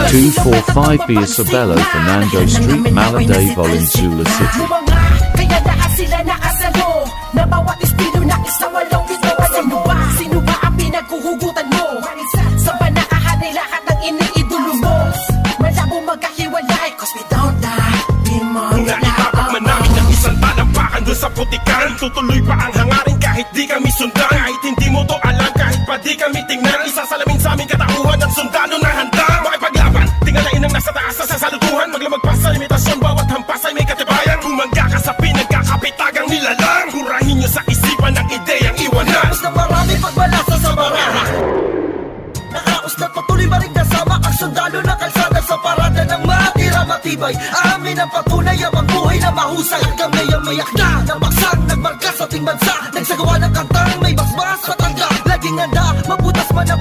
245 B Isabelo Fernando Street, Maladay, Valenzuela City. Kaya lahat sila nakasalo na bawat estilo na isang walong bitawasan mo ba? Sino ba ang pinaghuhugutan mo? Sa ba nakahanay lahat ng iniidolo mo? Malabo magkahiwalay cause we don't die. Di mo Naitapak man namin ang isang talampakan doon sa putikan. Tutuloy pa ang hangarin kahit di kami sundan. Kahit hindi mo to alam, kahit pa di kami tingnan. Isasalamin sa aming katauhan ng sundalo na handa makipaglaban. Tingalain ang nasa taas sa sasalutuhan. Maglamag pa sa limitasyon, bawat hampas ay may katibayan. Bumangga ka sa pinagkakapitagang nilalang. Kurahin nyo sa isipan ng ideyang iwanan. Tapos na marami pagbalasa sa baraha. Nakaos na patuloy ba rin kasama ang sundalo na kalsada sa parada ng matira matibay. Amin ang patunay ang buhay na mahusay. Kami ang mayak na namaksang nagmarka sa ating bansa. Nagsagawa ng kantang may basbas patangga. Laging handa, mabutas man ang